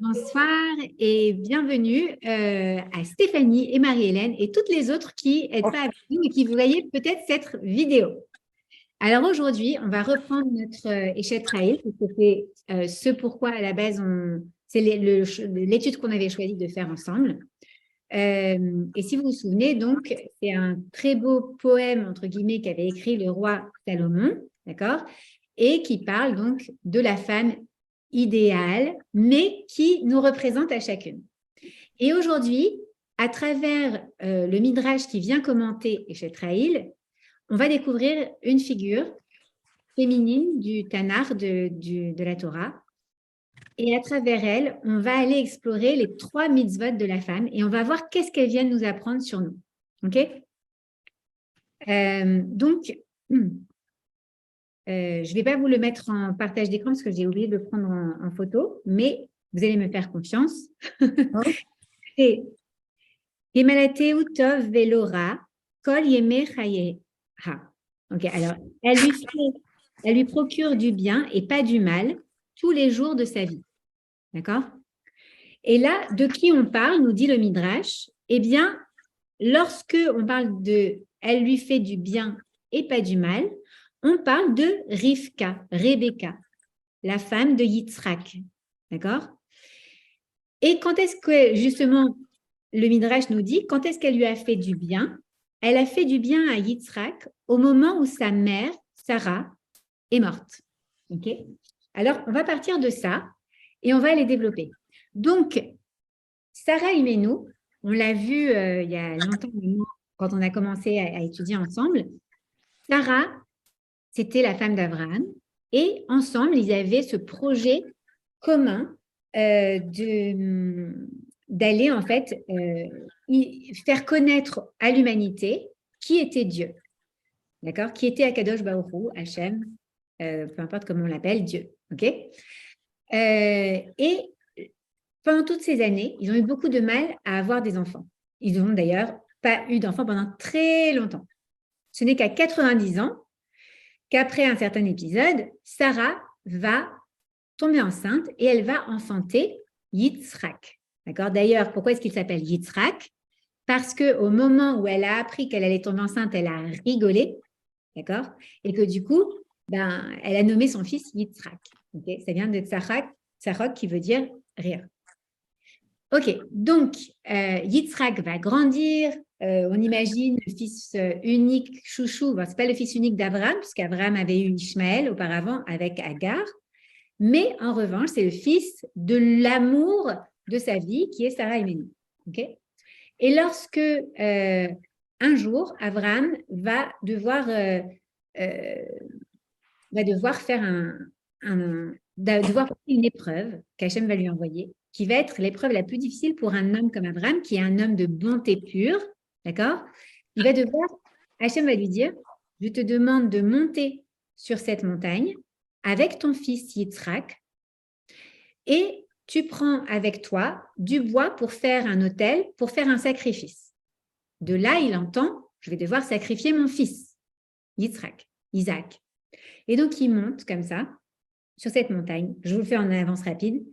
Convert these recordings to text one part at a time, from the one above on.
Bonsoir et bienvenue à Stéphanie et Marie-Hélène et toutes les autres qui n'êtes pas avec nous et qui vous voyez peut-être cette vidéo. Alors aujourd'hui, on va reprendre notre Eshet Trail, parce que c'est ce pourquoi à la base, c'est l'étude qu'on avait choisi de faire ensemble. Et si vous vous souvenez, donc, c'est un très beau poème, entre guillemets, qu'avait écrit le roi Salomon, d'accord, et qui parle donc de la femme idéale, mais qui nous représente à chacune. Et aujourd'hui, à travers le Midrash qui vient commenter Eshet Trail, on va découvrir une figure féminine du Tanakh, de la Torah. Et à travers elle, on va aller explorer les 3 mitzvot de la femme et on va voir qu'est-ce qu'elles viennent nous apprendre sur nous. OK? Donc, je ne vais pas vous le mettre en partage d'écran parce que j'ai oublié de le prendre en photo, mais vous allez me faire confiance. C'est Gemalate Utov Velora Kol Yeme Chayeha. OK, alors, elle lui procure du bien et pas du mal tous les jours de sa vie. D'accord? Et là, de qui on parle, nous dit le Midrash? Eh bien, lorsque on parle de « elle lui fait du bien et pas du mal », on parle de Rivka, Rebecca, la femme de Yitzhak. D'accord? Et quand est-ce que, justement, le Midrash nous dit, quand est-ce qu'elle lui a fait du bien? Elle a fait du bien à Yitzhak au moment où sa mère, Sarah, est morte. OK? Alors, on va partir de ça et on va les développer. Donc, Sarah Imenou, on l'a vu il y a longtemps quand on a commencé à étudier ensemble. Sarah, c'était la femme d'Abraham et ensemble, ils avaient ce projet commun d'aller en fait faire connaître à l'humanité qui était Dieu, d'accord? Qui était Akadosh Baruch Hu, Hachem, peu importe comment on l'appelle, Dieu, ok? Et pendant toutes ces années, ils ont eu beaucoup de mal à avoir des enfants. Ils n'ont d'ailleurs pas eu d'enfants pendant très longtemps. Ce n'est qu'à 90 ans qu'après un certain épisode, Sarah va tomber enceinte et elle va enfanter Yitzhak. D'accord? D'ailleurs, pourquoi est-ce qu'il s'appelle Yitzhak? Parce qu'au moment où elle a appris qu'elle allait tomber enceinte, elle a rigolé. D'accord? Et que du coup, elle a nommé son fils Yitzhak. Okay? Ça vient de Tzachok qui veut dire rire. Ok, donc Yitzhak va grandir. On imagine le fils unique, chouchou. Bon, ce n'est pas le fils unique d'Abraham, puisqu'Abraham avait eu Ishmaël auparavant avec Agar. Mais en revanche, c'est le fils de l'amour de sa vie, qui est Sarah Imenou. Okay? Et lorsque un jour, Abraham va devoir faire devoir passer une épreuve qu'Hachem va lui envoyer, qui va être l'épreuve la plus difficile pour un homme comme Abraham, qui est un homme de bonté pure, d'accord? Il va devoir, Hachem va lui dire, je te demande de monter sur cette montagne avec ton fils Yitzhak et tu prends avec toi du bois pour faire un autel, pour faire un sacrifice. De là, il entend, je vais devoir sacrifier mon fils, Yitzhak, Isaac. Et donc, il monte comme ça, sur cette montagne. Je vous le fais en avance rapide.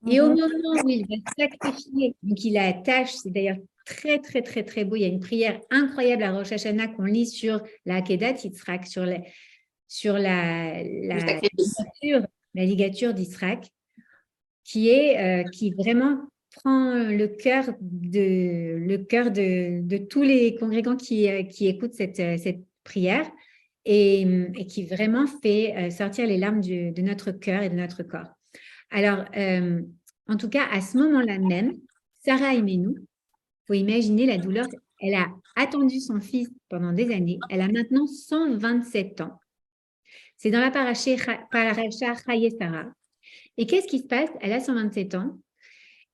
Et au moment où il va sacrifier, donc il attache, c'est d'ailleurs très, très, très, très beau. Il y a une prière incroyable à Rosh Hashanah qu'on lit sur la Akedat Yitzhak, sur la ligature d'Yitzhak, qui vraiment prend le cœur de tous les congrégants qui écoutent cette prière et qui vraiment fait sortir les larmes de notre cœur et de notre corps. Alors, en tout cas, à ce moment-là même, Sarah Imenou, il faut imaginer la douleur. Elle a attendu son fils pendant des années. Elle a maintenant 127 ans. C'est dans la paracha Chaye Sarah. Et qu'est-ce qui se passe? Elle a 127 ans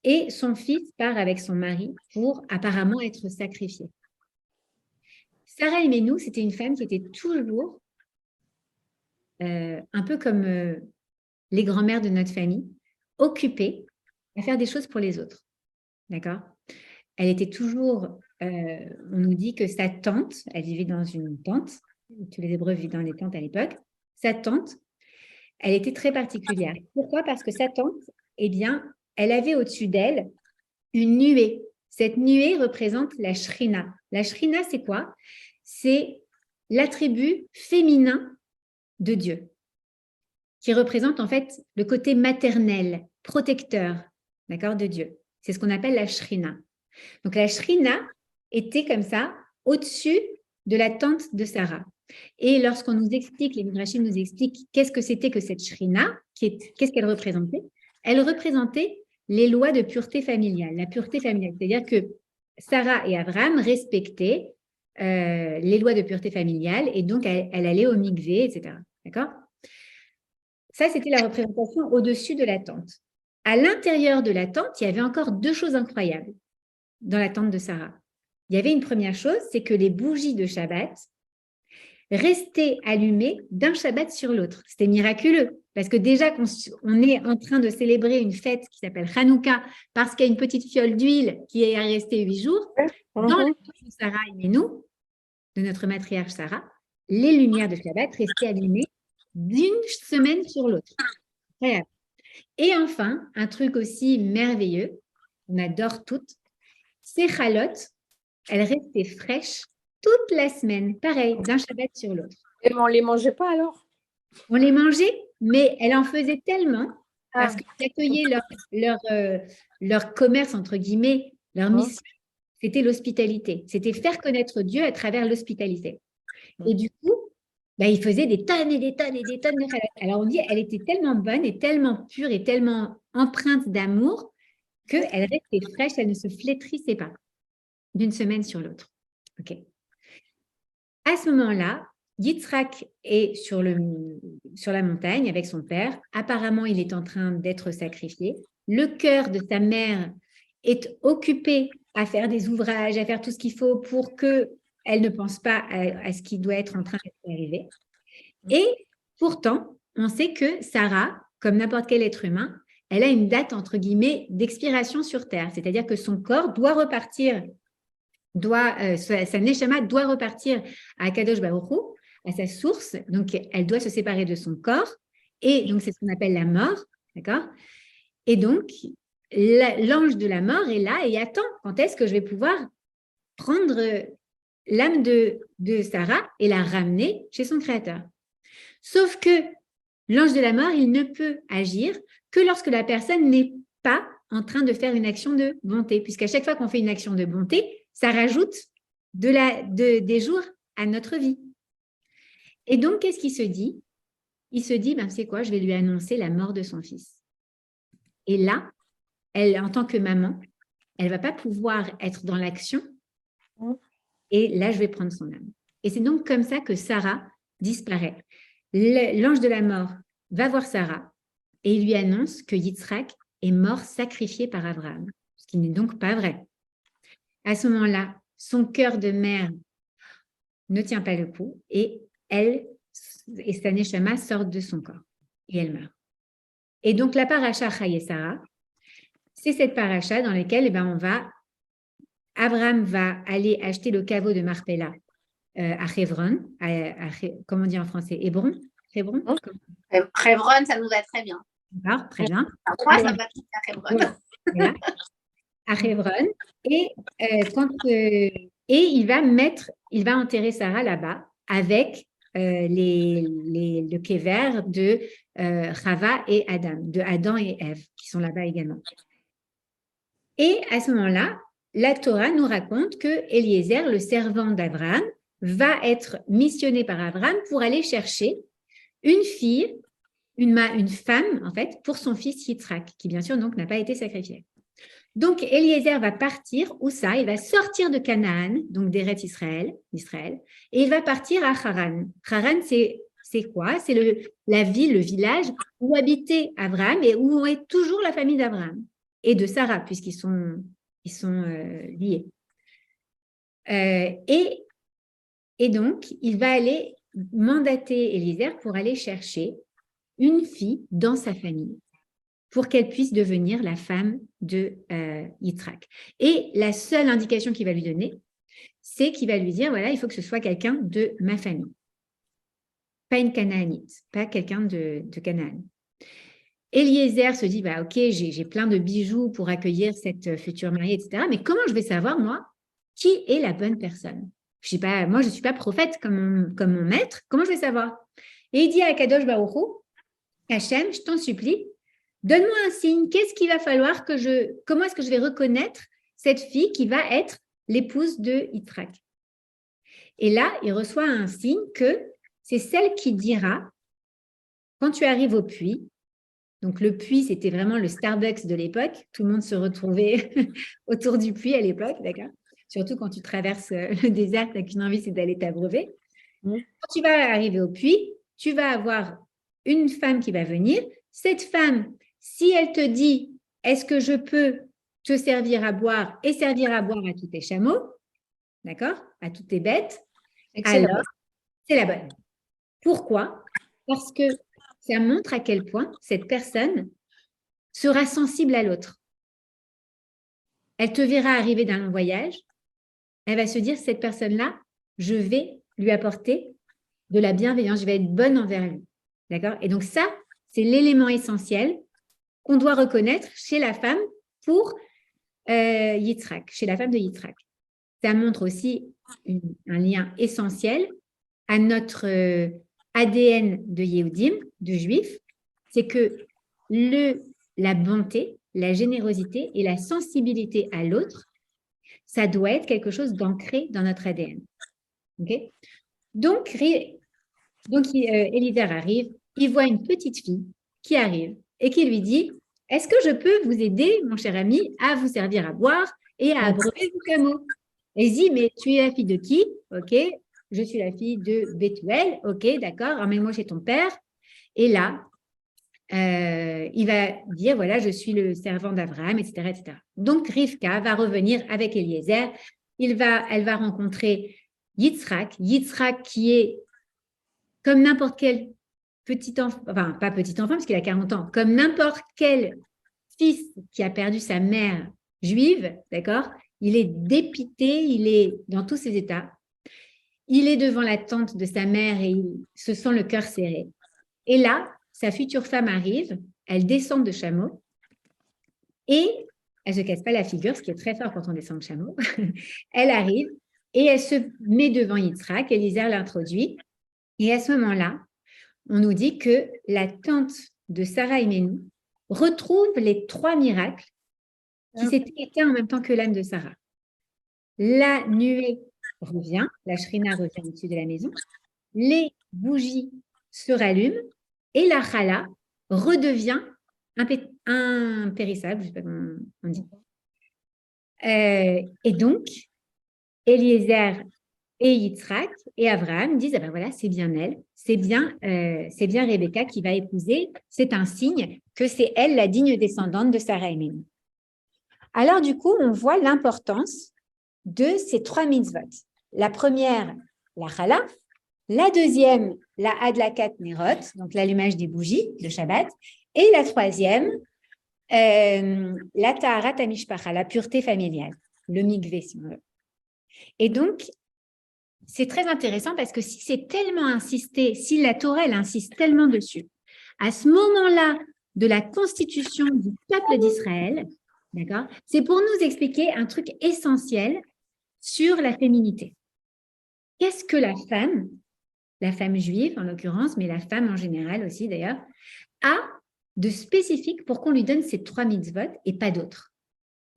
et son fils part avec son mari pour apparemment être sacrifié. Sarah Imenou, c'était une femme qui était toujours un peu comme les grands-mères de notre famille, occupée à faire des choses pour les autres. D'accord? Elle était toujours, on nous dit que sa tante, elle vivait dans une tente, tous les Hébreux vivaient dans les tentes à l'époque, sa tante, elle était très particulière. Pourquoi? Parce que sa tante, eh bien, elle avait au-dessus d'elle une nuée. Cette nuée représente la Shrina. La Shrina, c'est quoi? C'est l'attribut féminin de Dieu, qui représente en fait le côté maternel, protecteur, d'accord, de Dieu. C'est ce qu'on appelle la Shrina. Donc la Shrina était comme ça, au-dessus de la tente de Sarah. Et lorsqu'on nous explique, les Midrashim nous expliquent qu'est-ce que c'était que cette Shrina, qu'est-ce qu'elle représentait? Elle représentait les lois de pureté familiale, la pureté familiale. C'est-à-dire que Sarah et Abraham respectaient les lois de pureté familiale et donc elle allait au mikvé, etc. D'accord? Ça, c'était la représentation au-dessus de la tente. À l'intérieur de la tente, il y avait encore deux choses incroyables dans la tente de Sarah. Il y avait une première chose, c'est que les bougies de Shabbat restaient allumées d'un Shabbat sur l'autre. C'était miraculeux, parce que déjà qu'on est en train de célébrer une fête qui s'appelle Hanouka, parce qu'il y a une petite fiole d'huile qui est restée 8 jours, dans la tente de Sarah et nous, de notre matriarche Sarah, les lumières de Shabbat restaient allumées d'une semaine sur l'autre. Et enfin, un truc aussi merveilleux, on adore toutes, ces chalotes, elles restaient fraîches toute la semaine, pareil, d'un Shabbat sur l'autre. Et on ne les mangeait pas alors? On les mangeait, mais elle en faisait tellement, parce qu'ils accueillaient leur commerce, entre guillemets, leur mission, c'était l'hospitalité. C'était faire connaître Dieu à travers l'hospitalité. Et du coup, ils faisaient des tonnes et des tonnes et des tonnes de chalotes. Alors on dit, elle était tellement bonne et tellement pure et tellement empreinte d'amour qu'elle restait fraîche, elle ne se flétrissait pas d'une semaine sur l'autre. Ok. À ce moment-là, Yitzhak est sur la montagne avec son père. Apparemment, il est en train d'être sacrifié. Le cœur de sa mère est occupé à faire des ouvrages, à faire tout ce qu'il faut pour qu'elle ne pense pas à ce qui doit être en train d'arriver. Et pourtant, on sait que Sarah, comme n'importe quel être humain, elle a une date, entre guillemets, d'expiration sur Terre. C'est-à-dire que son corps doit repartir, sa neshama doit repartir à Kadosh Baruch Hu, à sa source. Donc, elle doit se séparer de son corps. Et donc, c'est ce qu'on appelle la mort. D'accord? Et donc, l'ange de la mort est là et attend. Quand est-ce que je vais pouvoir prendre l'âme de Sarah et la ramener chez son créateur? Sauf que l'ange de la mort, il ne peut agir que lorsque la personne n'est pas en train de faire une action de bonté, puisqu'à chaque fois qu'on fait une action de bonté, ça rajoute des jours à notre vie. Et donc, qu'est-ce qu'il se dit? Il se dit, c'est quoi? Je vais lui annoncer la mort de son fils. Et là, elle, en tant que maman, elle ne va pas pouvoir être dans l'action. Et là, je vais prendre son âme. Et c'est donc comme ça que Sarah disparaît. L'ange de la mort va voir Sarah et il lui annonce que Yitzhak est mort sacrifié par Abraham, ce qui n'est donc pas vrai. À ce moment-là, son cœur de mère ne tient pas le coup et elle et sa neshama sortent de son corps et elle meurt. Et donc la paracha Chaye Sarah, c'est cette paracha dans laquelle Abraham va aller acheter le caveau de Marpella à Hebron, comment on dit en français, Hébron? Hebron, ça nous va très bien. D'accord, très bien. Moi, ça va très bien, Hebron. Voilà. À Hebron. Et il va enterrer Sarah là-bas avec le kéver de Chava et Adam, de Adam et Ève, qui sont là-bas également. Et à ce moment-là, la Torah nous raconte que Eliezer, le servant d'Abraham, va être missionné par Abraham pour aller chercher une fille, une femme, en fait, pour son fils Yitzhak, qui bien sûr donc n'a pas été sacrifié. Donc Eliezer va partir, où ça? Il va sortir de Canaan, donc d'Eretz Israël, et il va partir à Haran. Haran, c'est quoi? C'est la ville, le village où habitait Abraham et où est toujours la famille d'Abraham et de Sarah, puisqu'ils sont liés. Et donc, il va aller mandater Eliezer pour aller chercher une fille dans sa famille pour qu'elle puisse devenir la femme de Yitzhak. Et la seule indication qu'il va lui donner, c'est qu'il va lui dire, voilà, il faut que ce soit quelqu'un de ma famille. Pas une Canaanite, pas quelqu'un de Canaan. Eliezer se dit, bah, ok, j'ai plein de bijoux pour accueillir cette future mariée, etc. Mais comment je vais savoir, moi, qui est la bonne personne? Je sais pas, moi, je ne suis pas prophète comme mon maître. Comment je vais savoir? Et il dit à Kadosh Baruch Hu, Hachem, je t'en supplie, donne-moi un signe. Qu'est-ce qu'il va falloir comment est-ce que je vais reconnaître cette fille qui va être l'épouse de Yitzhak? Et là, il reçoit un signe que c'est celle qui dira, quand tu arrives au puits, donc le puits, c'était vraiment le Starbucks de l'époque, tout le monde se retrouvait autour du puits à l'époque, d'accord? Surtout quand tu traverses le désert, tu n'as qu'une envie, c'est d'aller t'abreuver. Quand tu vas arriver au puits, tu vas avoir une femme qui va venir. Cette femme, si elle te dit, est-ce que je peux te servir à boire et servir à boire à tous tes chameaux, d'accord, à toutes tes bêtes, alors c'est la bonne. Pourquoi? Parce que ça montre à quel point cette personne sera sensible à l'autre. Elle te verra arriver d'un long voyage, elle va se dire, cette personne-là, je vais lui apporter de la bienveillance, je vais être bonne envers lui. D'accord? Et donc ça, c'est l'élément essentiel qu'on doit reconnaître chez la femme pour Yitzhak, chez la femme de Yitzhak. Ça montre aussi un lien essentiel à notre ADN de Yehudim, de Juifs, c'est que la bonté, la générosité et la sensibilité à l'autre, ça doit être quelque chose d'ancré dans notre ADN. Okay? Donc, Eliezer arrive, il voit une petite fille qui arrive et qui lui dit « Est-ce que je peux vous aider, mon cher ami, à vous servir à boire et à abreuver vos chameaux ?» Et il dit « Mais tu es la fille de qui? Ok, je suis la fille de Bethuel. Ok, d'accord, emmène-moi chez ton père. » Et là, il va dire « Voilà, je suis le servant d'Abraham, etc., etc. » Donc, Rivka va revenir avec Eliezer. Elle va rencontrer Yitzhak qui est comme n'importe quel petit enfant, enfin pas petit enfant parce qu'il a 40 ans, comme n'importe quel fils qui a perdu sa mère juive, d'accord? Il est dépité, il est dans tous ses états. Il est devant la tente de sa mère et il se sent le cœur serré. Et là, sa future femme arrive, elle descend de chameau et elle ne se casse pas la figure, ce qui est très fort quand on descend de chameau. Elle arrive et elle se met devant Yitzhak, Eliezer l'introduit. Et à ce moment-là, on nous dit que la tante de Sarah Imenou retrouve les 3 miracles qui s'étaient éteints en même temps que l'âme de Sarah. La nuée revient, la shrina revient au-dessus de la maison, les bougies se rallument et la chala redevient impérissable, je ne sais pas comment on dit. Et donc, Eliezer et Yitzhak et Abraham disent, ah ben voilà, c'est bien elle, c'est bien Rebecca qui va épouser, c'est un signe que c'est elle la digne descendante de Sarah et Ménou. Alors du coup, on voit l'importance de ces 3 mitzvot. La première, la chala, la deuxième, la adlakat nerot, donc l'allumage des bougies de Shabbat, et la troisième, la taharat hamishpacha, la pureté familiale, le mikvé si on veut. Et donc, c'est très intéressant parce que si c'est tellement insisté, si la Torah elle insiste tellement dessus, à ce moment-là de la constitution du peuple d'Israël, d'accord, c'est pour nous expliquer un truc essentiel sur la féminité. Qu'est-ce que la femme juive en l'occurrence, mais la femme en général aussi d'ailleurs, a de spécifique pour qu'on lui donne ces 3 mitzvot et pas d'autres?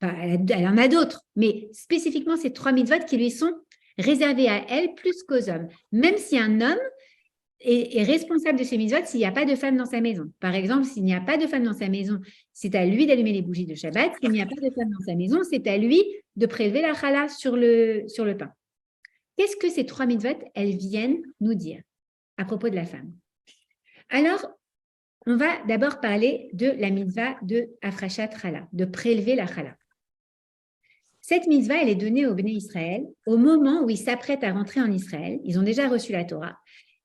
Enfin, elle en a d'autres, mais spécifiquement ces 3 mitzvot qui lui sont réservés à elle plus qu'aux hommes. Même si un homme est responsable de ces mitzvot s'il n'y a pas de femme dans sa maison. Par exemple, s'il n'y a pas de femme dans sa maison, c'est à lui d'allumer les bougies de Shabbat. S'il n'y a pas de femme dans sa maison, c'est à lui de prélever la chala sur le pain. Qu'est-ce que ces 3 mitzvot, elles viennent nous dire à propos de la femme? Alors, on va d'abord parler de la mitzvah de Afrashat Chala, de prélever la chala. Cette mitzvah, elle est donnée au Bnei Israël au moment où ils s'apprêtent à rentrer en Israël. Ils ont déjà reçu la Torah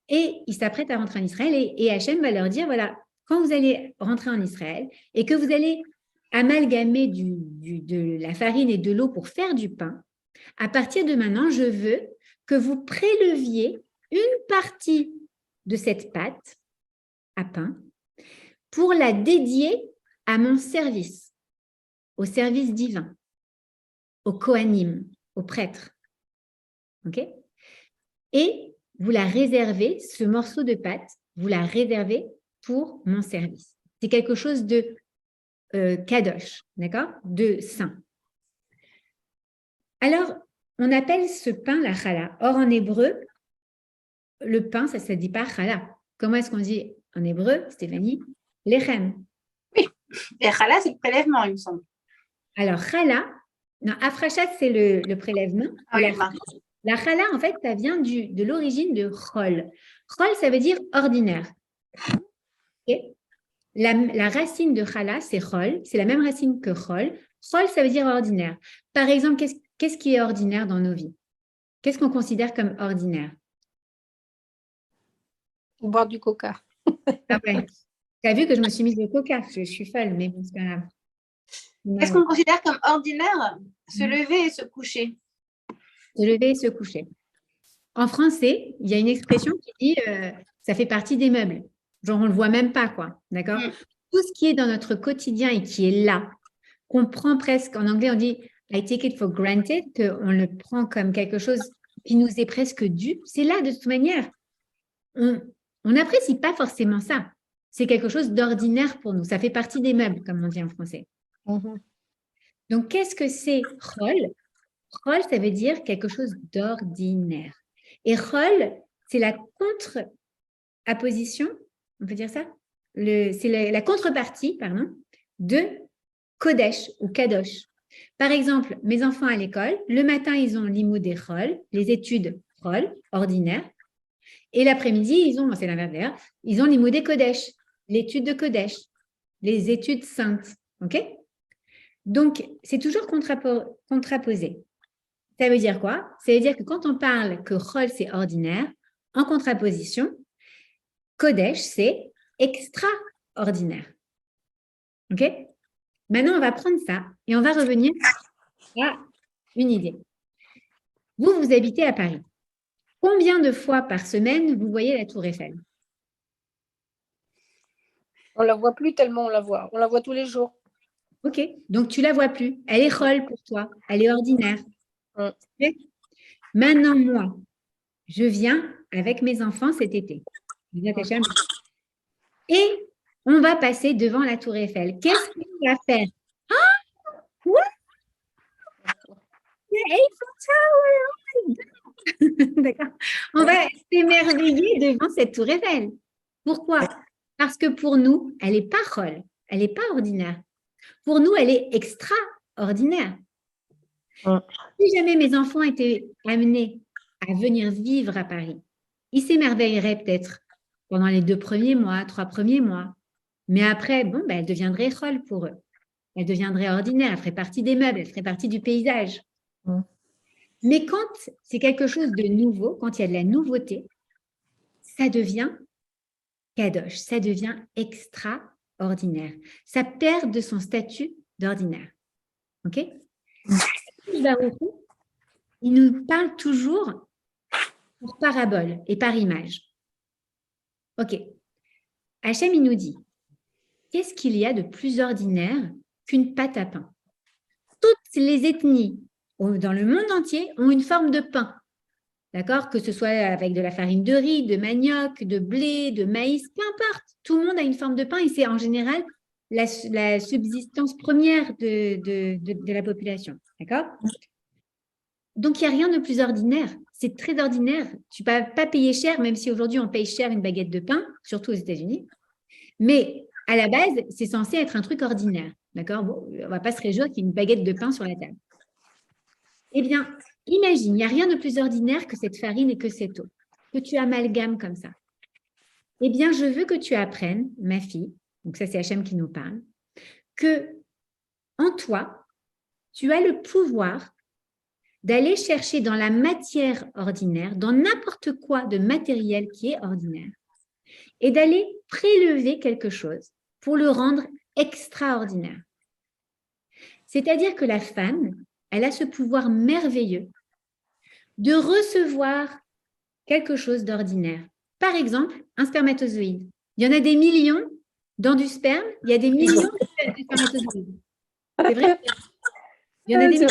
et ils s'apprêtent à rentrer en Israël et Hachem va leur dire, voilà, quand vous allez rentrer en Israël et que vous allez amalgamer de la farine et de l'eau pour faire du pain, à partir de maintenant, je veux que vous préleviez une partie de cette pâte à pain pour la dédier à mon service, au service divin, au Kohanim, au prêtre. OK? Et vous la réservez, ce morceau de pâte, vous la réservez pour mon service. C'est quelque chose de kadosh, d'accord? De saint. Alors, on appelle ce pain la challah. Or, en hébreu, le pain, ça ne se dit pas challah. Comment est-ce qu'on dit en hébreu, Stéphanie? Lechem. Oui, et challah, c'est le prélèvement, il me semble. Alors, challah, non, afrachat, c'est le prélèvement. Ah oui, La challah, en fait, ça vient de l'origine de chol. Chol, ça veut dire ordinaire. Okay? La racine de challah, c'est chol. C'est la même racine que chol. Chol, ça veut dire ordinaire. Par exemple, qu'est-ce qui est ordinaire dans nos vies? Qu'est-ce qu'on considère comme ordinaire? Boire du coca. Ah ouais. Tu as vu que je me suis mise au coca. Je suis folle, mais bon, c'est pas grave. Qu'est-ce qu'on considère comme ordinaire? Se lever et se coucher. Se lever et se coucher. En français, il y a une expression qui dit ça fait partie des meubles. Genre, on ne le voit même pas, quoi. D'accord? Tout ce qui est dans notre quotidien et qui est là, qu'on prend presque, en anglais, on dit I take it for granted, qu'on le prend comme quelque chose qui nous est presque dû, c'est là de toute manière. On n'apprécie pas forcément ça. C'est quelque chose d'ordinaire pour nous. Ça fait partie des meubles, comme on dit en français. Donc, qu'est-ce que c'est chol? Chol, ça veut dire quelque chose d'ordinaire. Et chol, c'est la contre-apposition, on peut dire ça? C'est la contrepartie, pardon, de kodesh ou kadosh. Par exemple, mes enfants à l'école, le matin, ils ont l'imoud et chol, les études chol, ordinaires. Et l'après-midi, c'est l'inverse d'ailleurs, ils ont l'imoud et kodesh, l'étude de kodesh, les études saintes. OK? Donc, c'est toujours contraposé. Ça veut dire quoi? Ça veut dire que quand on parle que chol, c'est ordinaire, en contraposition, kodesh, c'est extraordinaire. OK? Maintenant, on va prendre ça et on va revenir à une idée. Vous habitez à Paris. Combien de fois par semaine vous voyez la Tour Eiffel? On ne la voit plus tellement on la voit. On la voit tous les jours. OK, donc tu ne la vois plus. Elle est chol pour toi. Elle est ordinaire. Okay? Maintenant, moi, je viens avec mes enfants cet été. Et on va passer devant la Tour Eiffel. Qu'est-ce qu'on va faire? Ah, what? The Eiffel Tower! D'accord. On va s'émerveiller devant cette Tour Eiffel. Pourquoi? Parce que pour nous, elle n'est pas chol. Elle n'est pas ordinaire. Pour nous, elle est extraordinaire. Si jamais mes enfants étaient amenés à venir vivre à Paris, ils s'émerveilleraient peut-être pendant les 2 premiers mois, 3 premiers mois. Mais après, elle deviendrait chol pour eux. Elle deviendrait ordinaire, elle ferait partie des meubles, elle ferait partie du paysage. Mais quand c'est quelque chose de nouveau, quand il y a de la nouveauté, ça devient kadosh, ça devient extraordinaire. Ça perd de son statut d'ordinaire. OK? Il nous parle toujours par parabole et par image. OK. Hachem, il nous dit, qu'est-ce qu'il y a de plus ordinaire qu'une pâte à pain? Toutes les ethnies dans le monde entier ont une forme de pain. D'accord? Que ce soit avec de la farine de riz, de manioc, de blé, de maïs, peu importe. Tout le monde a une forme de pain et c'est en général la subsistance première de la population. D'accord? Donc, il n'y a rien de plus ordinaire. C'est très ordinaire. Tu ne vas pas payer cher, même si aujourd'hui on paye cher une baguette de pain, surtout aux États-Unis. Mais à la base, c'est censé être un truc ordinaire. D'accord? Bon, on ne va pas se réjouir qu'il y ait une baguette de pain sur la table. Eh bien, imagine, il n'y a rien de plus ordinaire que cette farine et que cette eau, que tu amalgames comme ça. Eh bien, je veux que tu apprennes, ma fille, donc ça c'est Hachem qui nous parle, que en toi, tu as le pouvoir d'aller chercher dans la matière ordinaire, dans n'importe quoi de matériel qui est ordinaire, et d'aller prélever quelque chose pour le rendre extraordinaire. C'est-à-dire que la femme, elle a ce pouvoir merveilleux de recevoir quelque chose d'ordinaire. Par exemple, un spermatozoïde. Il y en a des millions dans du sperme, il y a des millions de spermatozoïdes. C'est vrai? Il y en a des millions.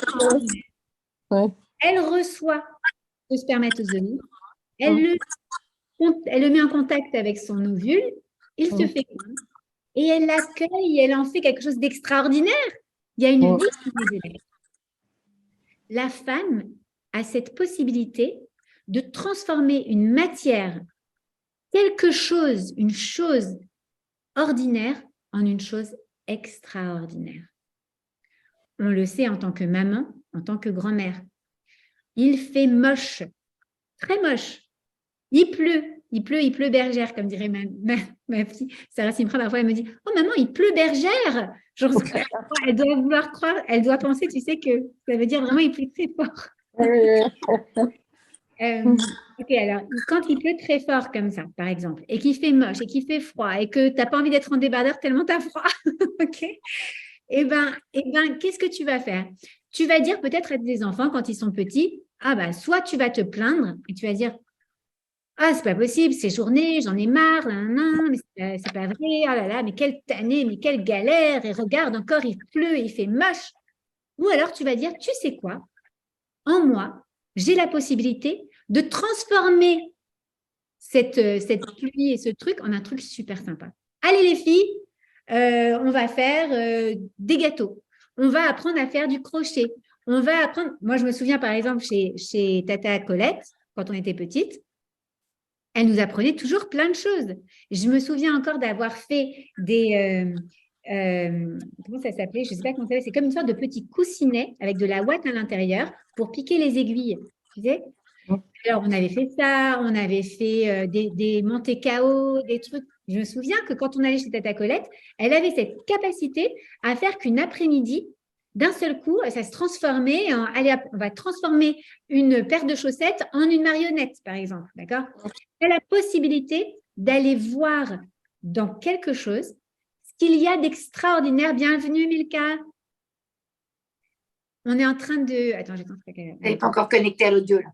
Ouais. Elle reçoit le spermatozoïde, elle le met en contact avec son ovule, il se féconde et elle l'accueille et elle en fait quelque chose d'extraordinaire. Il y a une vie qui nous élève. La femme a cette possibilité de transformer une matière, quelque chose, une chose ordinaire, en une chose extraordinaire. On le sait en tant que maman, en tant que grand-mère. Il fait moche, très moche. Il pleut bergère, comme dirait ma fille. Sarah Simpra, parfois, elle me dit « Oh maman, il pleut bergère !» Genre, elle doit vouloir croire, elle doit penser, tu sais, que ça veut dire vraiment il pleut très fort. Ok, alors, quand il pleut très fort comme ça, par exemple, et qu'il fait moche, et qu'il fait froid, et que tu n'as pas envie d'être en débardeur tellement tu as froid, ok, eh ben, qu'est-ce que tu vas faire? Tu vas dire peut-être à tes enfants, quand ils sont petits, ah bah, soit tu vas te plaindre, et tu vas dire, ah, c'est pas possible, ces journées, j'en ai marre, mais c'est pas vrai, oh là là, mais quelle tannée, mais quelle galère, et regarde, encore, il pleut, il fait moche. Ou alors, tu vas dire, tu sais quoi? En moi, j'ai la possibilité de transformer cette pluie et ce truc en un truc super sympa. Allez les filles, on va faire des gâteaux. On va apprendre à faire du crochet. On va apprendre… Moi, je me souviens par exemple chez Tata Colette, quand on était petite, elle nous apprenait toujours plein de choses. Je me souviens encore d'avoir fait des… comment ça s'appelait? Je ne sais pas comment ça s'appelle. C'est comme une sorte de petit coussinet avec de la ouate à l'intérieur pour piquer les aiguilles. Tu sais? Alors, on avait fait ça, on avait fait des Monte-Cao, des trucs. Je me souviens que quand on allait chez Tata Colette, elle avait cette capacité à faire qu'une après-midi, d'un seul coup, ça se transformait en… Allez, on va transformer une paire de chaussettes en une marionnette, par exemple. D'accord? Elle a la possibilité d'aller voir dans quelque chose ce qu'il y a d'extraordinaire. Bienvenue, Milka. On est en train de… Attends, j'attends. Elle n'est pas encore connectée à l'audio, là.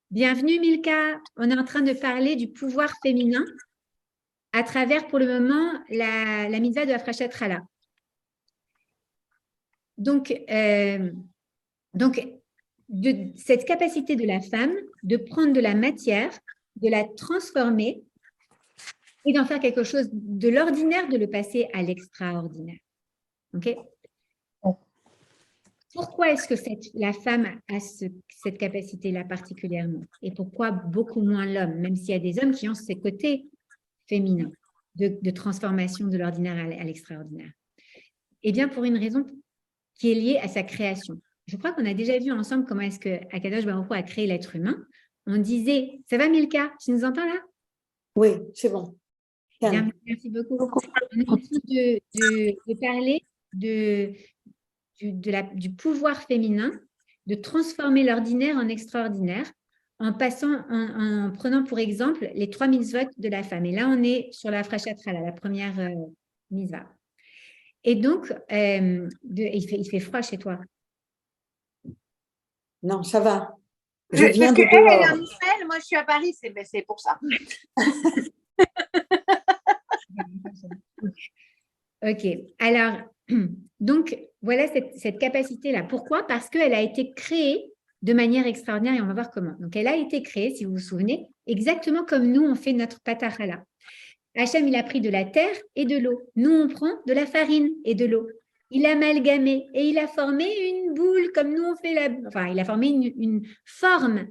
Bienvenue, Milka. On est en train de parler du pouvoir féminin à travers, pour le moment, la mitzvah de Afrashat Chala. Donc, cette capacité de la femme de prendre de la matière, de la transformer et d'en faire quelque chose de l'ordinaire, de le passer à l'extraordinaire. OK? Pourquoi est-ce que la femme a cette capacité-là particulièrement? Et pourquoi beaucoup moins l'homme, même s'il y a des hommes qui ont ce côté féminin de transformation de l'ordinaire à l'extraordinaire? Eh bien, pour une raison qui est liée à sa création. Je crois qu'on a déjà vu ensemble comment est-ce que Akadosh Baruch Hu a créé l'être humain. On disait, ça va Milka? Tu nous entends là? Oui, c'est bon. Bien, merci beaucoup. On est en train de parler du pouvoir féminin, de transformer l'ordinaire en extraordinaire, en prenant pour exemple les 3 mitzvot de la femme. Et là, on est sur la Afrashat Chala, la première mitzvah. Et donc, il fait froid chez toi. Non, ça va. Je viens Parce de qu'elle, elle est dehors. en Israël, moi je suis à Paris, c'est pour ça. Ok, alors, donc, voilà cette capacité-là. Pourquoi? Parce qu'elle a été créée de manière extraordinaire et on va voir comment. Donc, elle a été créée, si vous vous souvenez, exactement comme nous, on fait notre patachala. Hachem, il a pris de la terre et de l'eau. Nous, on prend de la farine et de l'eau. Il a amalgamé et il a formé une boule comme nous, on fait Enfin, il a formé une forme,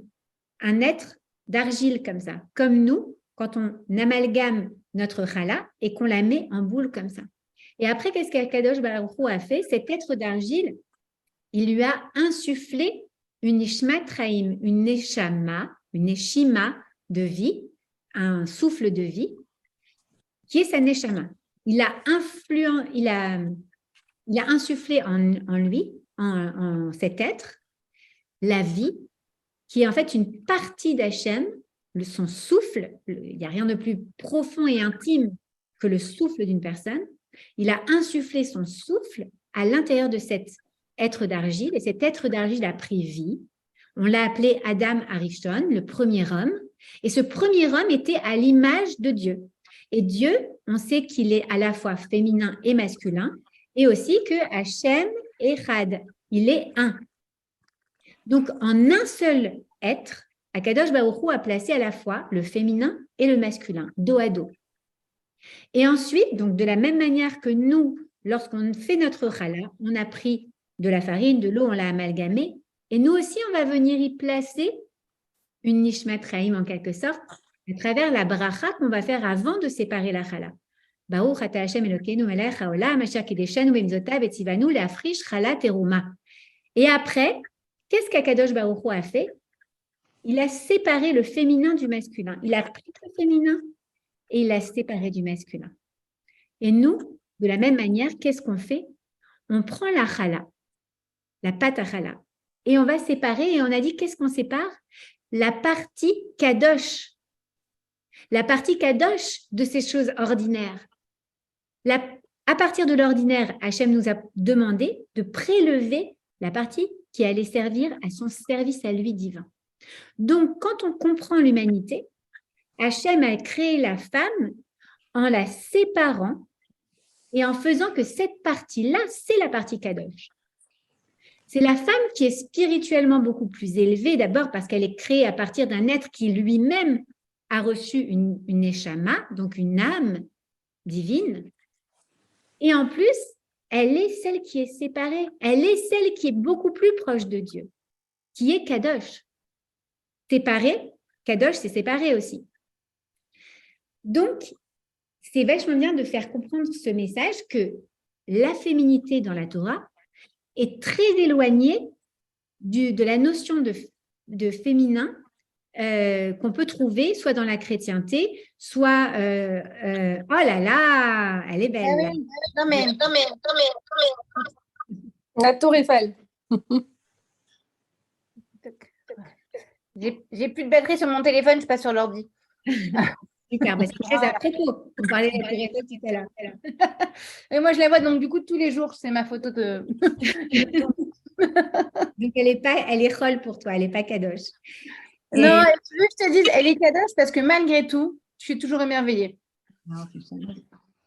un être d'argile comme ça. Comme nous, quand on amalgame notre chala et qu'on la met en boule comme ça. Et après, qu'est-ce qu'Akadosh Baruch Hu a fait? Cet être d'argile, il lui a insufflé une ishmat traim, une neshama, une neshima de vie, un souffle de vie, qui est sa neshama. Il a insufflé en lui, en cet être, la vie, qui est en fait une partie d'Hachem, son souffle. Il n'y a rien de plus profond et intime que le souffle d'une personne. Il a insufflé son souffle à l'intérieur de cet être d'argile, et cet être d'argile a pris vie. On l'a appelé Adam Arishon, le premier homme, et ce premier homme était à l'image de Dieu. Et Dieu, on sait qu'il est à la fois féminin et masculin, et aussi que Hachem Echad, il est un. Donc, en un seul être, Akadosh Baruch Hu a placé à la fois le féminin et le masculin, dos à dos. Et ensuite, donc de la même manière que nous, lorsqu'on fait notre challah, on a pris de la farine, de l'eau, on l'a amalgamé, et nous aussi, on va venir y placer une nishmat chaim en quelque sorte, à travers la bracha qu'on va faire avant de séparer la challah. Baruch ata Hashem Elokeinu melech haolam asher kideshanu b'mitzvotav etzivanu leafrish challah teruma. Et après, qu'est-ce qu'Akadosh Baruch Hu a fait? Il a séparé le féminin du masculin. Il a pris le féminin et il l'a séparé du masculin. Et nous, de la même manière, qu'est-ce qu'on fait? On prend la challah, la pâte à challah, et on va séparer, et on a dit, qu'est-ce qu'on sépare? La partie kadosh. La partie kadosh de ces choses ordinaires. À partir de l'ordinaire, Hachem nous a demandé de prélever la partie qui allait servir à son service à lui divin. Donc, quand on comprend l'humanité, Hachem a créé la femme en la séparant et en faisant que cette partie-là, c'est la partie kadosh. C'est la femme qui est spirituellement beaucoup plus élevée, d'abord parce qu'elle est créée à partir d'un être qui lui-même a reçu une neshama, donc une âme divine. Et en plus, elle est celle qui est séparée. Elle est celle qui est beaucoup plus proche de Dieu, qui est kadosh. Séparée, kadosh, c'est séparé aussi. Donc, c'est vachement bien de faire comprendre ce message que la féminité dans la Torah est très éloignée de la notion de féminin qu'on peut trouver soit dans la chrétienté, soit oh là là, elle est belle. Ah oui. Non mais. La tour Eiffel. J'ai plus de batterie sur mon téléphone, je passe sur l'ordi. Super, parce que c'est à propos. On parlait de la tour Eiffel tout à l'heure. Et moi, je la vois donc du coup tous les jours. C'est ma photo de. Donc, elle est roll pour toi, elle n'est pas kadosh. Et... Non, tu veux que je te dise, elle est kadosh parce que malgré tout, je suis toujours émerveillée.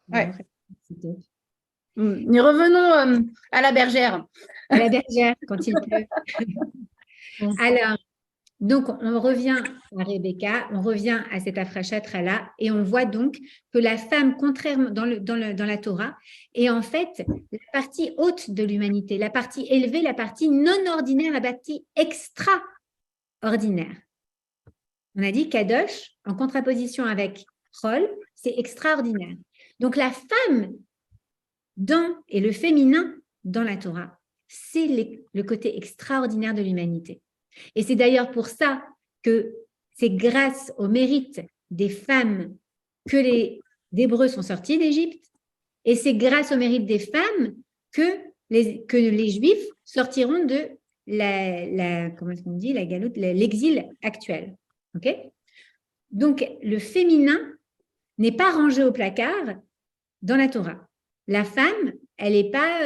Ouais. Et revenons à la bergère. À la bergère, quand il pleut. Alors, donc, on revient à Rebecca, on revient à cette Afrashat-Rala, et on voit donc que la femme, contrairement dans la Torah, est en fait la partie haute de l'humanité, la partie élevée, la partie non ordinaire, la partie extraordinaire. On a dit Kadosh, en contraposition avec Chol, c'est extraordinaire. Donc, la femme et le féminin dans la Torah, c'est le côté extraordinaire de l'humanité. Et c'est d'ailleurs pour ça que c'est grâce au mérite des femmes que les Hébreux sont sortis d'Égypte, et c'est grâce au mérite des femmes que les Juifs sortiront de l'exil actuel. Okay? Donc, le féminin n'est pas rangé au placard dans la Torah. La femme, elle n'est pas,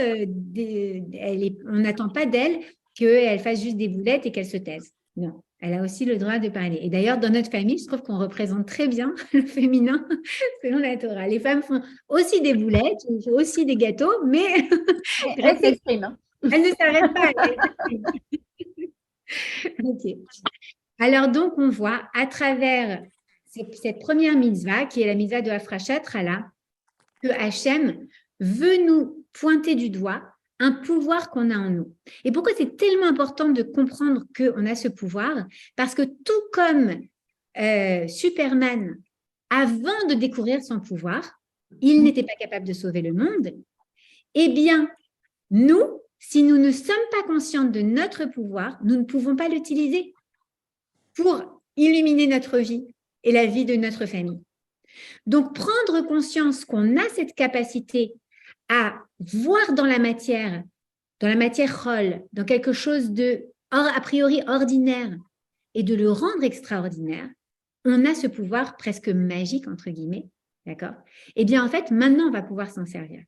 on n'attend pas d'elle qu'elle fasse juste des boulettes et qu'elle se taise. Non, elle a aussi le droit de parler. Et d'ailleurs, dans notre famille, je trouve qu'on représente très bien le féminin selon la Torah. Les femmes font aussi des boulettes, aussi des gâteaux, mais Elles s'expriment. Elles ne s'arrêtent pas. Ok. Alors donc, on voit à travers cette première mitzvah, qui est la mitzvah de Afrashat Rala, que Hachem veut nous pointer du doigt un pouvoir qu'on a en nous. Et pourquoi c'est tellement important de comprendre qu'on a ce pouvoir? Parce que tout comme Superman, avant de découvrir son pouvoir, il n'était pas capable de sauver le monde. Eh bien, nous, si nous ne sommes pas conscients de notre pouvoir, nous ne pouvons pas l'utiliser pour illuminer notre vie et la vie de notre famille. Donc, prendre conscience qu'on a cette capacité à voir dans la matière rôle, dans quelque chose de a priori ordinaire, et de le rendre extraordinaire, on a ce pouvoir presque magique, entre guillemets, d'accord? Eh bien, en fait, maintenant, on va pouvoir s'en servir.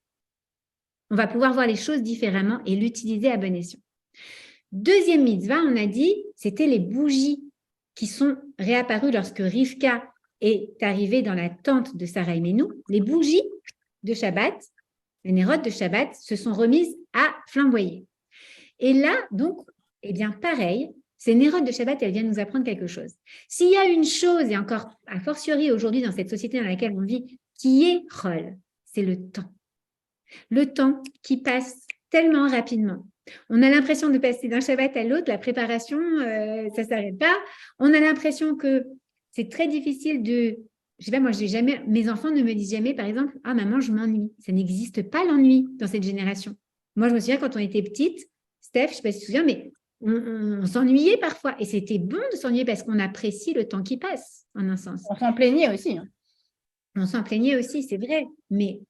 On va pouvoir voir les choses différemment et l'utiliser à bon escient. Deuxième mitzvah, on a dit, c'était les bougies qui sont réapparues lorsque Rivka est arrivé dans la tente de Sarah Imenou, les bougies de Shabbat, les nérotes de Shabbat, se sont remises à flamboyer. Et là, donc, eh bien, pareil, ces nérotes de Shabbat, elles viennent nous apprendre quelque chose. S'il y a une chose, et encore a fortiori aujourd'hui dans cette société dans laquelle on vit, qui est Chol, c'est le temps. Le temps qui passe tellement rapidement. On a l'impression de passer d'un Shabbat à l'autre, la préparation, ça ne s'arrête pas. On a l'impression que c'est très difficile de... Je sais pas, moi, mes enfants ne me disent jamais, par exemple, « Ah, maman, je m'ennuie ». Ça n'existe pas l'ennui dans cette génération. Moi, je me souviens quand on était petite, Steph, je ne sais pas si tu te souviens, mais on s'ennuyait parfois. Et c'était bon de s'ennuyer parce qu'on apprécie le temps qui passe, en un sens. On s'en plaignait aussi. On s'en plaignait aussi, c'est vrai. Mais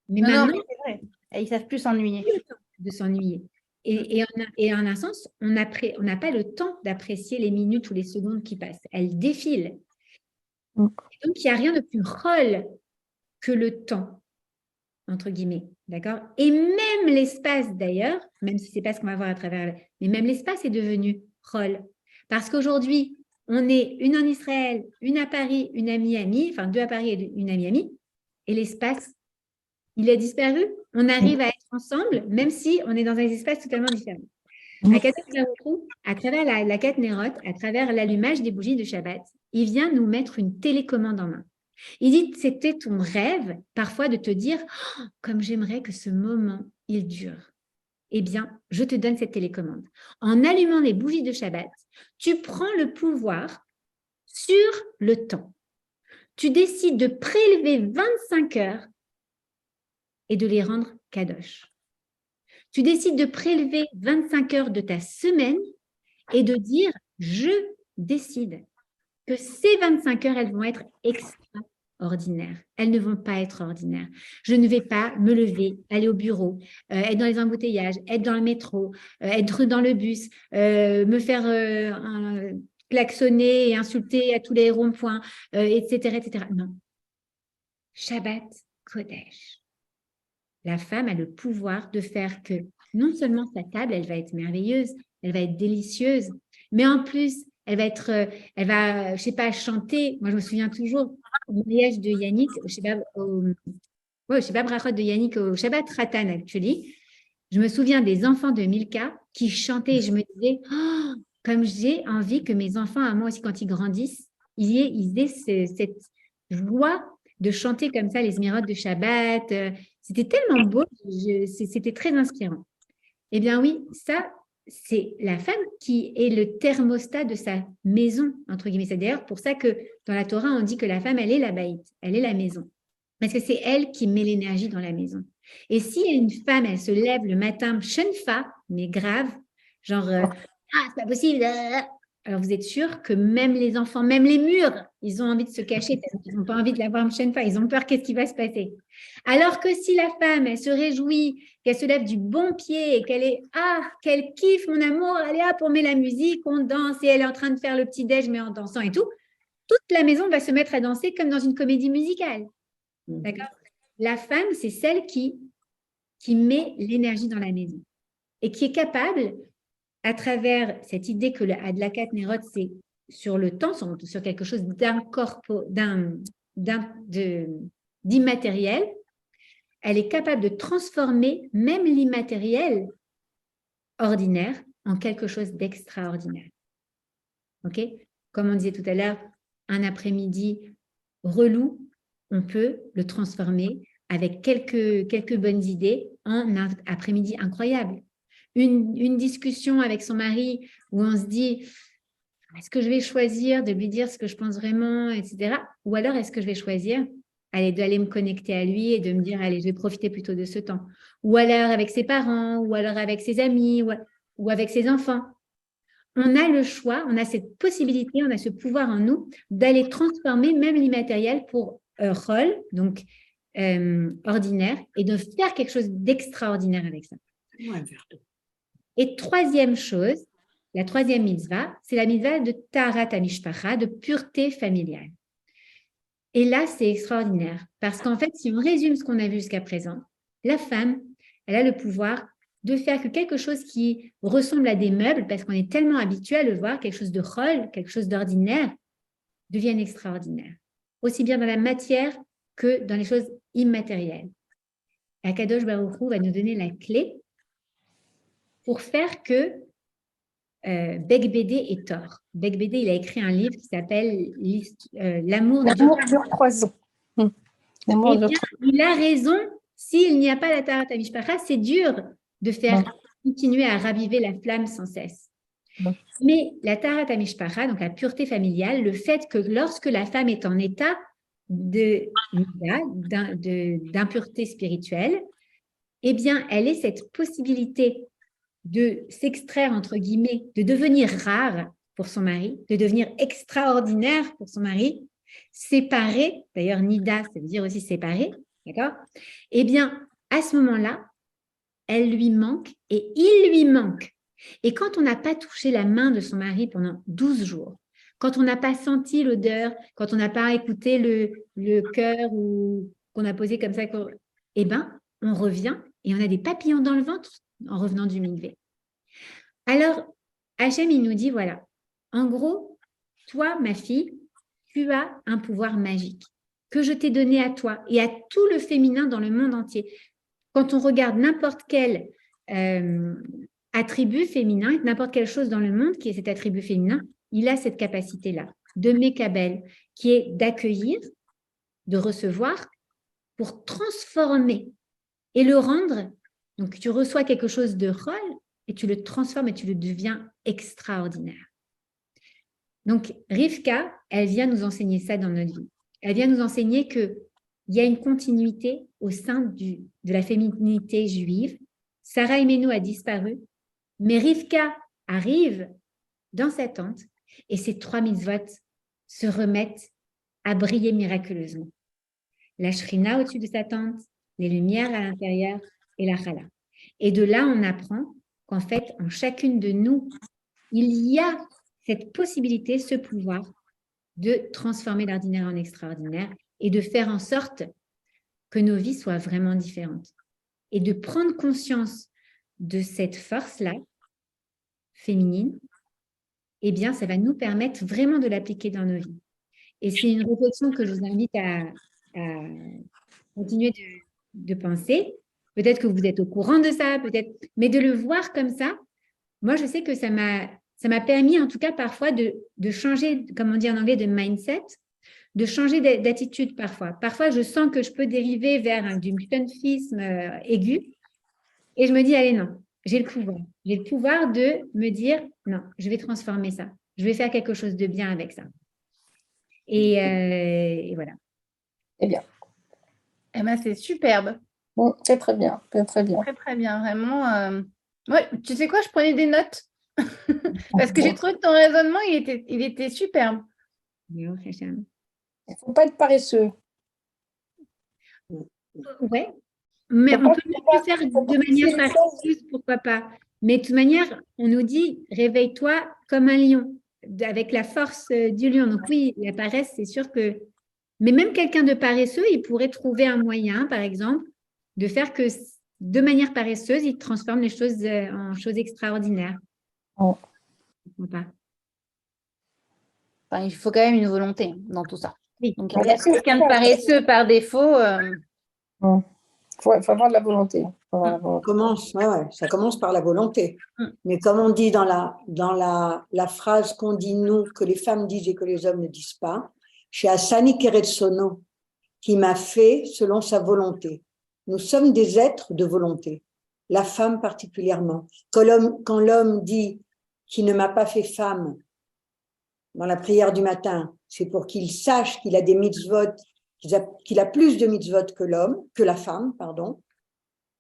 Non, maintenant, mais c'est vrai. Ils ne savent plus s'ennuyer. de s'ennuyer. Et en un sens, on n'a pas le temps d'apprécier les minutes ou les secondes qui passent. Elles défilent. Et donc, il n'y a rien de plus rôle que le temps, entre guillemets. D'accord? Et même l'espace, d'ailleurs, même si ce n'est pas ce qu'on va voir à travers, mais même l'espace est devenu rôle. Parce qu'aujourd'hui, on est une en Israël, une à Paris, une à Miami, enfin 2 à Paris et une à Miami, et l'espace, il a disparu. On arrive à être ensemble, même si on est dans un espace totalement différent. À travers la Kat Nerot, à travers l'allumage des bougies de Shabbat, il vient nous mettre une télécommande en main. Il dit, c'était ton rêve, parfois, de te dire, oh, comme j'aimerais que ce moment, il dure. Eh bien, je te donne cette télécommande. En allumant les bougies de Shabbat, tu prends le pouvoir sur le temps. Tu décides de prélever 25 heures et de les rendre kadosh. Tu décides de prélever 25 heures de ta semaine et de dire, je décide que ces 25 heures, elles vont être extraordinaires. Elles ne vont pas être ordinaires. Je ne vais pas me lever, aller au bureau, être dans les embouteillages, être dans le métro, être dans le bus, me faire klaxonner et insulter à tous les ronds-points, etc., etc. Non. Shabbat Kodesh. La femme a le pouvoir de faire que non seulement sa table, elle va être merveilleuse, elle va être délicieuse, mais en plus, elle va, je sais pas, chanter. Moi, je me souviens toujours au mariage de Yannick, je sais pas, brachot de Yannick au Shabbat Ratan, actually. Je me souviens des enfants de Milka qui chantaient et je me disais, oh, comme j'ai envie que mes enfants, à moi aussi, quand ils grandissent, ils aient cette joie de chanter comme ça les Zmiroth de Shabbat. C'était tellement beau, c'était très inspirant. Eh bien oui, ça, c'est la femme qui est le thermostat de sa maison, entre guillemets. C'est d'ailleurs pour ça que dans la Torah, on dit que la femme, elle est la baït, elle est la maison. Parce que c'est elle qui met l'énergie dans la maison. Et si une femme, elle se lève le matin, chenfa, mais grave, genre, c'est pas possible, alors vous êtes sûr que même les enfants, même les murs, ils ont envie de se cacher, ils n'ont pas envie de la voir chenfa, ils ont peur, qu'est-ce qui va se passer? Alors que si la femme, elle se réjouit, qu'elle se lève du bon pied et qu'elle kiffe mon amour, allez hop, on met la musique, on danse et elle est en train de faire le petit-déj, mais en dansant et tout, toute la maison va se mettre à danser comme dans une comédie musicale. D'accord? La femme, c'est celle qui met l'énergie dans la maison et qui est capable, à travers cette idée que le Adlakat Nerot, c'est sur le temps, sur quelque chose d'immatériel, elle est capable de transformer même l'immatériel ordinaire en quelque chose d'extraordinaire. Ok? Comme on disait tout à l'heure, un après-midi relou, on peut le transformer avec quelques bonnes idées en un après-midi incroyable. Une discussion avec son mari où on se dit, est-ce que je vais choisir de lui dire ce que je pense vraiment, etc. Ou alors est-ce que je vais choisir d'aller me connecter à lui et de me dire, allez, je vais profiter plutôt de ce temps. Ou alors avec ses parents, ou alors avec ses amis, ou avec ses enfants. On a le choix, on a cette possibilité, on a ce pouvoir en nous d'aller transformer même l'immatériel pour rôle, donc ordinaire, et de faire quelque chose d'extraordinaire avec ça. Et troisième chose, la troisième mitzvah, c'est la mitzvah de Taharat HaMishpacha, de pureté familiale. Et là, c'est extraordinaire, parce qu'en fait, si on résume ce qu'on a vu jusqu'à présent, la femme, elle a le pouvoir de faire que quelque chose qui ressemble à des meubles, parce qu'on est tellement habitué à le voir, quelque chose de rôle, quelque chose d'ordinaire, devienne extraordinaire. aussi bien dans la matière que dans les choses immatérielles. Akadosh Baruch Hu va nous donner la clé pour faire que Beg Bédé est tort. Beg Bédé, il a écrit un livre qui s'appelle L'amour de Dieu. L'amour dure 3 ans. L'amour Eh dure bien, il a raison. S'il n'y a pas la Taharat HaMishpacha, c'est dur de faire continuer à raviver la flamme sans cesse. Mais la Taharat HaMishpacha, donc la pureté familiale, le fait que lorsque la femme est en état d'impureté spirituelle, eh bien, elle ait cette possibilité de s'extraire, entre guillemets, de devenir rare pour son mari, de devenir extraordinaire pour son mari, séparée, d'ailleurs Nida, ça veut dire aussi séparée, d'accord? Eh bien, à ce moment-là, elle lui manque et il lui manque. Et quand on n'a pas touché la main de son mari pendant 12 jours, quand on n'a pas senti l'odeur, quand on n'a pas écouté le cœur ou qu'on a posé comme ça, eh bien, on revient et on a des papillons dans le ventre en revenant du mikvé. Alors, Hachem, il nous dit, voilà, en gros, toi, ma fille, tu as un pouvoir magique que je t'ai donné à toi et à tout le féminin dans le monde entier. Quand on regarde n'importe quel attribut féminin, n'importe quelle chose dans le monde qui est cet attribut féminin, il a cette capacité-là de Mekabel, qui est d'accueillir, de recevoir, pour transformer et le rendre. Donc, tu reçois quelque chose de rôle et tu le transformes et tu le deviens extraordinaire. Donc, Rivka, elle vient nous enseigner ça dans notre vie. Elle vient nous enseigner qu'il y a une continuité au sein de la féminité juive. Sarah Imenu a disparu, mais Rivka arrive dans sa tente et ces 3 mitzvot se remettent à briller miraculeusement. La shrina au-dessus de sa tente, les lumières à l'intérieur et la chala. Et de là, on apprend qu'en fait, en chacune de nous, il y a cette possibilité, ce pouvoir de transformer l'ordinaire en extraordinaire et de faire en sorte que nos vies soient vraiment différentes. Et de prendre conscience de cette force-là, féminine, eh bien, ça va nous permettre vraiment de l'appliquer dans nos vies. Et c'est une réflexion que je vous invite à continuer de penser. Peut-être que vous êtes au courant de ça, peut-être, mais de le voir comme ça, moi, je sais que ça m'a permis, en tout cas, parfois, de changer, comme on dit en anglais, de mindset, de changer d'attitude parfois. Parfois, je sens que je peux dériver vers du mutantisme aigu, et je me dis, allez, non, j'ai le pouvoir. J'ai le pouvoir de me dire, non, je vais transformer ça. Je vais faire quelque chose de bien avec ça. Et voilà. Eh bien. Eh ben, c'est superbe. C'est très bien. C'est très bien. Très, très bien. Vraiment. Ouais, tu sais quoi, je prenais des notes. Parce que j'ai trouvé que ton raisonnement, il était superbe. Il ne faut pas être paresseux. Ouais, mais on peut le faire de manière paresseuse, pourquoi pas. Mais de toute manière, on nous dit, réveille-toi comme un lion, avec la force du lion. Donc oui, la paresse, c'est sûr que... Mais même quelqu'un de paresseux, il pourrait trouver un moyen, par exemple, de faire que de manière paresseuse, il transforme les choses en choses extraordinaires. Oh. Pourquoi pas. Enfin, il faut quand même une volonté dans tout ça. Oui. Donc, quelqu'un de paresseux par défaut. Il faut avoir de la volonté. Ça commence par la volonté. Mais comme on dit dans la phrase qu'on dit nous, que les femmes disent et que les hommes ne disent pas, chez Asani Keretsono, qui m'a fait selon sa volonté. Nous sommes des êtres de volonté, la femme particulièrement. Quand l'homme dit qu'il ne m'a pas fait femme dans la prière du matin, c'est pour qu'il sache qu'il a des mitzvot, qu'il a plus de mitzvot que la femme, pardon,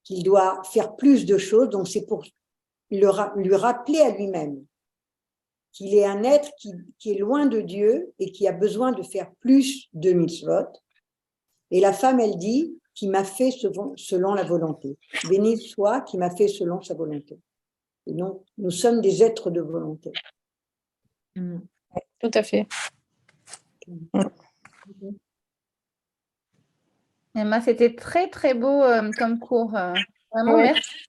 qu'il doit faire plus de choses, donc c'est pour lui rappeler à lui-même qu'il est un être qui est loin de Dieu et qui a besoin de faire plus de mitzvot. Et la femme, elle dit, qui m'a fait selon la volonté. Béni soit qui m'a fait selon sa volonté. Et donc, nous sommes des êtres de volonté. Tout à fait. Emma, c'était très, très beau comme cours. Vraiment, merci.